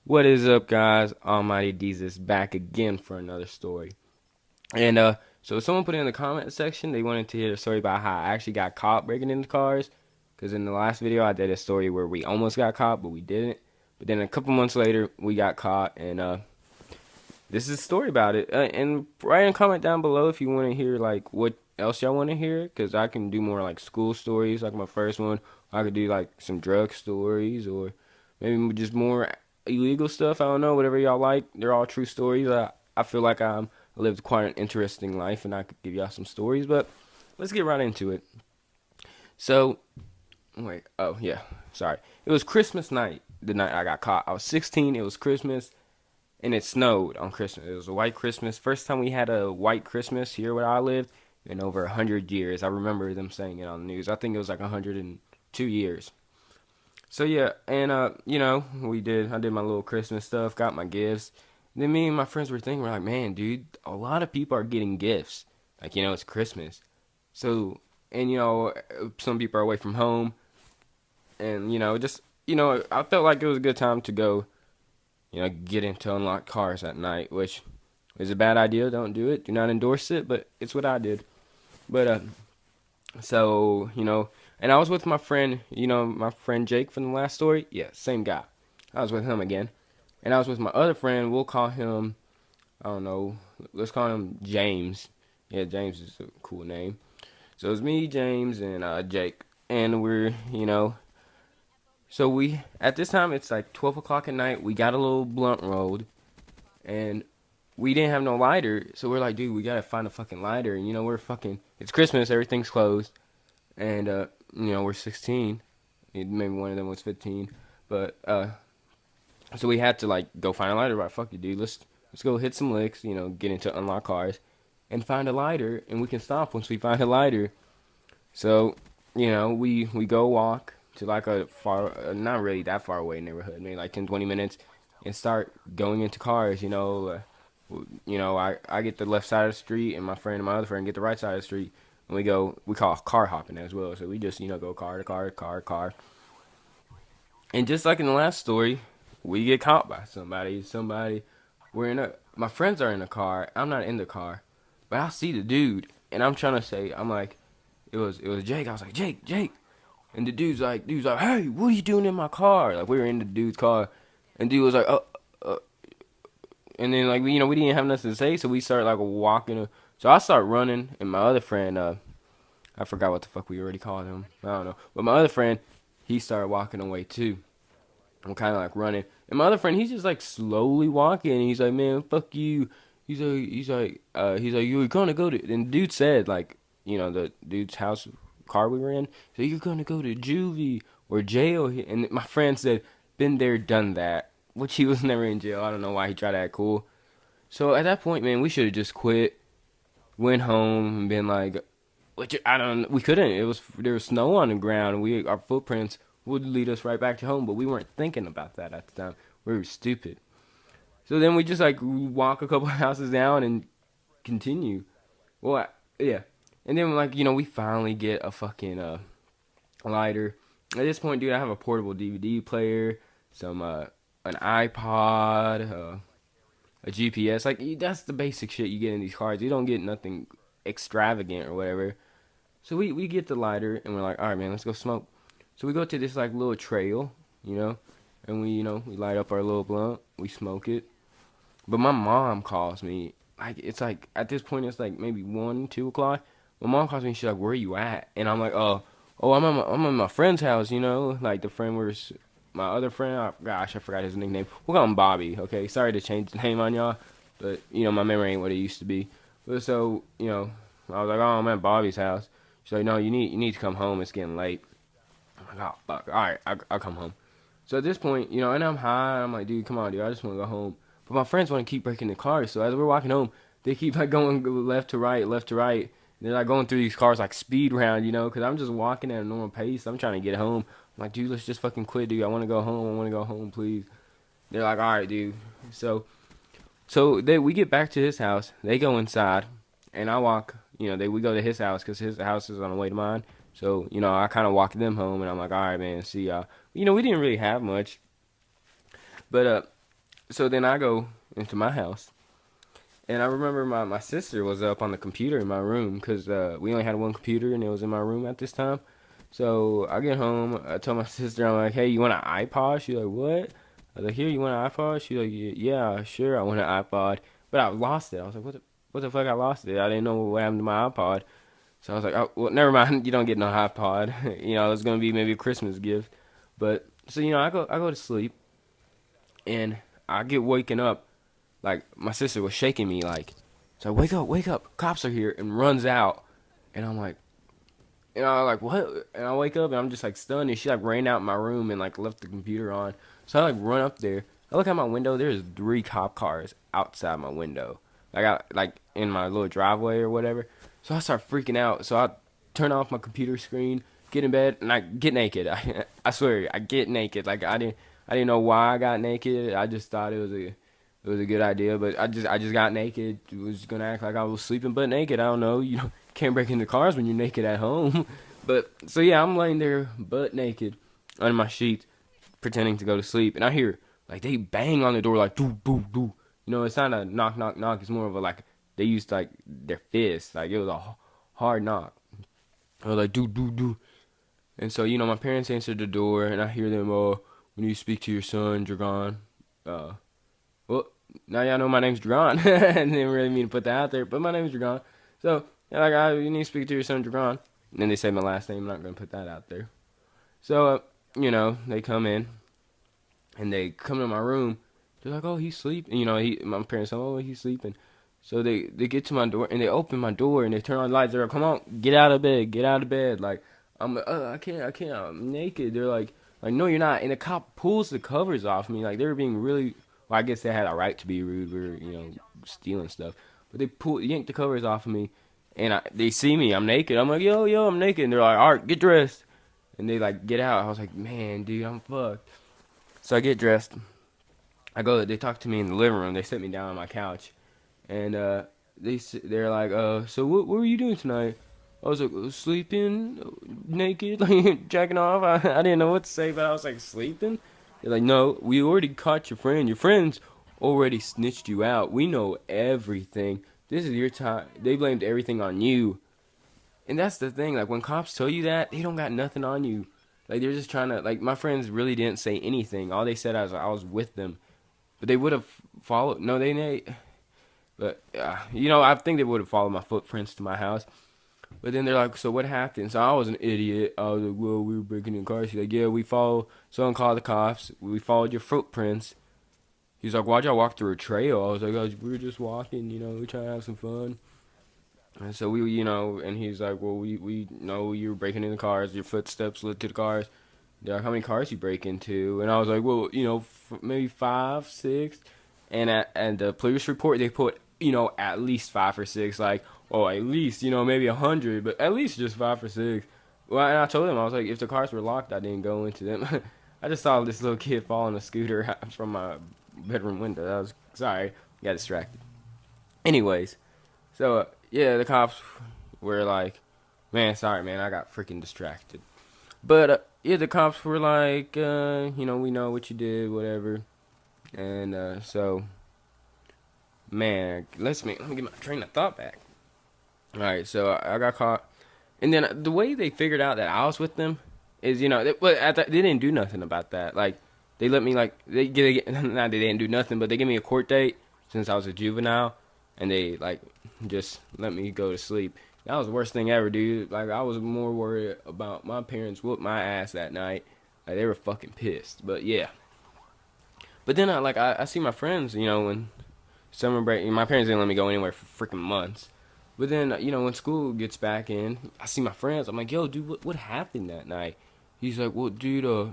What is up, guys? Almighty Jesus back again for another story. And someone put in the comment section they wanted to hear a story about how I actually got caught breaking into cars. Because in the last video I did a story where we almost got caught, but we didn't. But then a couple months later we got caught, and this is a story about it. And write a comment down below if you want to hear like what else y'all want to hear. Because I can do more like school stories, like my first one. I could do like some drug stories, or maybe just more illegal stuff. I don't know, whatever y'all like. They're all true stories. I feel like I lived quite an interesting life, and I could give y'all some stories. But let's get right into it. So, wait. Oh yeah, sorry. It was Christmas night. The night I got caught. I was 16. It was Christmas, and it snowed on Christmas. It was a white Christmas. First time we had a white Christmas here where I lived in over 100 years. I remember them saying it on the news. I think it was like 102 years. So yeah, and I did my little Christmas stuff, got my gifts. Then me and my friends were thinking, we're like, man, dude, a lot of people are getting gifts. Like, it's Christmas. So, and some people are away from home, and I felt like it was a good time to go, get into unlocked cars at night, which is a bad idea. Don't do it. Do not endorse it, but it's what I did. But so, and I was with my friend, my friend Jake from the last story. Yeah, same guy. I was with him again. And I was with my other friend. We'll call him, I don't know, let's call him James. Yeah, James is a cool name. So it's me, James, and Jake. And at this time, it's like 12 o'clock at night. We got a little blunt rolled. And we didn't have no lighter. So we're like, dude, we got to find a fucking lighter. And, it's Christmas. Everything's closed. And we're 16. Maybe one of them was 15, but so we had to like go find a lighter. Right, fuck it, dude. Let's go hit some licks. Get into unlock cars, and find a lighter, and we can stop once we find a lighter. So we go walk to like a far, not really that far away neighborhood, maybe like 10-20 minutes, and start going into cars. I get the left side of the street, and my friend and my other friend get the right side of the street. And we call car hopping as well. So we just, go car to car, car, car. And just like in the last story, we get caught by somebody. My friends are in the car. I'm not in the car. But I see the dude. And I'm trying to say, I'm like, it was Jake. I was like, Jake, Jake. And the dude's like, hey, what are you doing in my car? Like, we were in the dude's car. And dude was like, and then like, we didn't have nothing to say. So we started like walking. So I start running, and my other friend, I forgot what the fuck we already called him. I don't know. But my other friend, he started walking away too. I'm kind of like running, and my other friend, he's just like slowly walking. And he's like, man, fuck you. He's like, you're gonna go to. And the dude said like, the dude's house car we were in. So you're gonna go to juvie or jail. And my friend said, been there, done that. Which he was never in jail. I don't know why he tried to act cool. So at that point, man, we should have just quit, went home, and been like, which I don't. We couldn't. There was snow on the ground. Our footprints would lead us right back to home, but we weren't thinking about that at the time. We were stupid. So then we just like walk a couple houses down and continue. Well, yeah. And then like we finally get a fucking lighter. At this point, dude, I have a portable DVD player, some an iPod, a GPS. Like that's the basic shit you get in these cars. You don't get nothing extravagant or whatever. So we get the lighter, and we're like, all right, man, let's go smoke. So we go to this like little trail, and we light up our little blunt, we smoke it. But my mom calls me. Like it's like at this point it's like maybe 1-2 o'clock. My mom calls me. She's like, "Where are you at?" And I'm like, "Oh, I'm at my friend's house. Like the friend where's my other friend. Oh, gosh, I forgot his nickname. We'll call him Bobby. Okay, sorry to change the name on y'all, but my memory ain't what it used to be. But so I was like, "Oh, I'm at Bobby's house." She's like, "No, you need to come home. It's getting late." I'm like, "Oh fuck. All right, I'll come home." So at this point, and I'm high. I'm like, "Dude, come on, dude. I just want to go home." But my friends want to keep breaking the cars. So as we're walking home, they keep like going left to right, left to right. They're like going through these cars like speed round, because I'm just walking at a normal pace. I'm trying to get home. I'm like, dude, let's just fucking quit, dude. I want to go home. I want to go home, please. They're like, all right, dude. So we get back to his house. They go inside, and I walk. We go to his house because his house is on the way to mine. So I kind of walk them home, and I'm like, all right, man, see y'all. We didn't really have much, but So then I go into my house, and I remember my sister was up on the computer in my room because we only had one computer and it was in my room at this time. So I get home, I tell my sister, I'm like, hey, you want an iPod? She's like, what? I was like, here, you want an iPod? She's like, yeah, sure, I want an iPod. But I lost it. I was like, what the fuck, I lost it. I didn't know what happened to my iPod. So I was like, oh, well, never mind, you don't get no iPod. You know, it's going to be maybe a Christmas gift. But, so, you know, I go to sleep, and I get waken up, like, my sister was shaking me, like, so wake up, cops are here, and runs out. And I'm like, like, what? And I wake up and I'm just like stunned. And she like ran out in my room and like left the computer on. So I like run up there. I look out my window. There's 3 cop cars outside my window, like in my little driveway or whatever. So I start freaking out. So I turn off my computer screen, get in bed, and I get naked. I swear, I get naked. Like I didn't know why I got naked. I just thought it was a good idea, but I just got naked. Was gonna act like I was sleeping butt naked. I don't know. You know, can't break into cars when you're naked at home. But so yeah, I'm laying there butt naked under my sheets, pretending to go to sleep, and I hear like they bang on the door like doo doo doo. You know, it's not a knock knock knock. It's more of a like they used like their fists. Like it was a hard knock. I was like doo doo doo. And so you know, my parents answered the door, and I hear them. We need to speak to your son, Dragon. Uh, well, now y'all know my name's Dragon. I didn't really mean to put that out there, but my name's Dragon. So, yeah, like, you need to speak to your son, Dragon. And then they say my last name. I'm not going to put that out there. So, you know, they come in, and they come to my room. They're like, oh, he's sleeping. You know, my parents say, oh, he's sleeping. So they get to my door, and they open my door, and they turn on the lights. They're like, come on, get out of bed, get out of bed. Like, I'm like, I can't, I'm naked. They're like, no, you're not. And the cop pulls the covers off me. Like, they were being really, well, I guess they had a right to be rude. We were, you know, stealing stuff. But they yanked the covers off of me, and they see me. I'm naked. I'm like, yo, I'm naked. And they're like, all right, get dressed. And they, like, get out. I was like, man, dude, I'm fucked. So I get dressed. They talk to me in the living room. They sit me down on my couch. And they're like, so what were you doing tonight? I was like, sleeping, naked, like jacking off. I didn't know what to say, but I was like, sleeping? They're like, no, we already caught your friend. Your friends already snitched you out. We know everything. This is your time. They blamed everything on you. And that's the thing. Like, when cops tell you that, they don't got nothing on you. Like, they're just trying to, like, my friends really didn't say anything. All they said was I was with them. But they would have followed. No, they. But, you know, I think they would have followed my footprints to my house. But then they're like, so what happened? So I was an idiot. I was like, well, we were breaking in cars. She's like, yeah, we followed. Someone called the cops. We followed your footprints. He's like, why'd y'all walk through a trail? I was like, oh, we were just walking, you know, we trying to have some fun. And so we, you know, and he's like, well, we know you were breaking into cars. Your footsteps led to the cars. They're like, how many cars you break into? And I was like, well, you know, maybe 5, 6. And the police report, they put, you know, at least 5 or 6. Like, oh, at least, you know, maybe 100, but at least just 5 or 6. Well, and I told him, I was like, if the cars were locked, I didn't go into them. I just saw this little kid fall on a scooter from my bedroom window. That was, sorry, got distracted. Anyways, so, yeah, the cops were like, man, sorry, man, I got freaking distracted. But, yeah, the cops were like, you know, we know what you did, whatever. And, so, man, let me get my train of thought back. All right, so I got caught. And then the way they figured out that I was with them is, you know, they didn't do nothing about that. Like, they let me, like, not they didn't do nothing, but they gave me a court date since I was a juvenile. And they, like, just let me go to sleep. That was the worst thing ever, dude. Like, I was more worried about my parents whooped my ass that night. Like, they were fucking pissed. But, yeah. But then, I see my friends, you know, when summer break. My parents didn't let me go anywhere for freaking months. But then, you know, when school gets back in, I see my friends. I'm like, yo, dude, what happened that night? He's like, well, dude,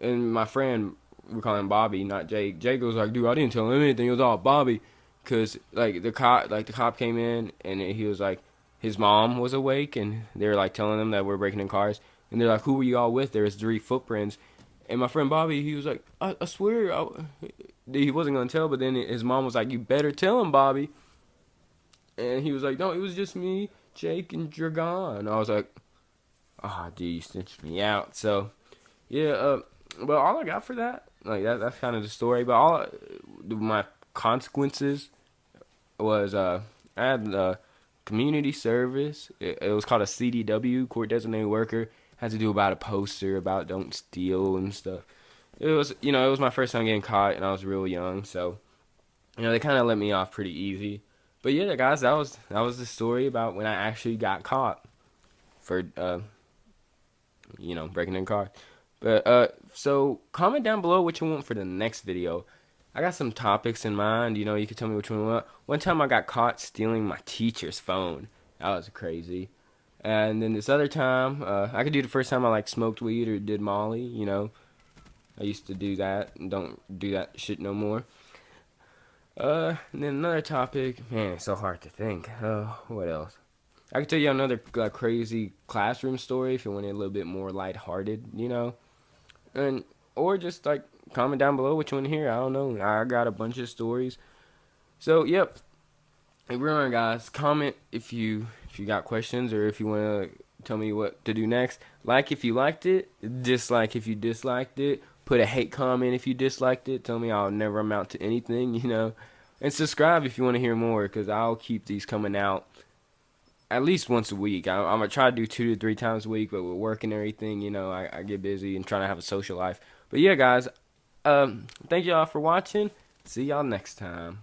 and my friend, we call him Bobby, not Jake. Jake was like, dude, I didn't tell him anything. It was all Bobby. Cause like the cop came in and he was like, his mom was awake and they were like telling them that we're breaking in cars and they're like, who were you all with? There's 3 footprints, and my friend Bobby, he was like, I swear, he wasn't gonna tell, but then his mom was like, you better tell him, Bobby. And he was like, no, it was just me, Jake, and Dragon. I was like, ah, dude, you snitched me out. So yeah, but all I got for that like that's kind of the story. But all my consequences was I had community service. It was called a CDW, court designated worker. Had to do about a poster about don't steal and stuff. It was it was my first time getting caught, and I was real young, so they kind of let me off pretty easy. But yeah, guys, that was the story about when I actually got caught for breaking in a car. But so comment down below what you want for the next video. I got some topics in mind. You can tell me which one you want. One time I got caught stealing my teacher's phone. That was crazy. And then this other time, I could do the first time I like smoked weed or did Molly. I used to do that and don't do that shit no more. And then another topic. Man, it's so hard to think. What else? I could tell you another crazy classroom story if you want it a little bit more lighthearted. And or just like comment down below what you want to hear. I don't know. I got a bunch of stories. So yep. Hey, remember guys, comment if you got questions or if you want to tell me what to do next. Like if you liked it, dislike if you disliked it. Put a hate comment if you disliked it. Tell me I'll never amount to anything. And subscribe if you want to hear more, because I'll keep these coming out at least once a week. I'm gonna try to do 2 to 3 times a week, but with work and everything, I get busy and trying to have a social life. But yeah, guys, thank y'all for watching. See y'all next time.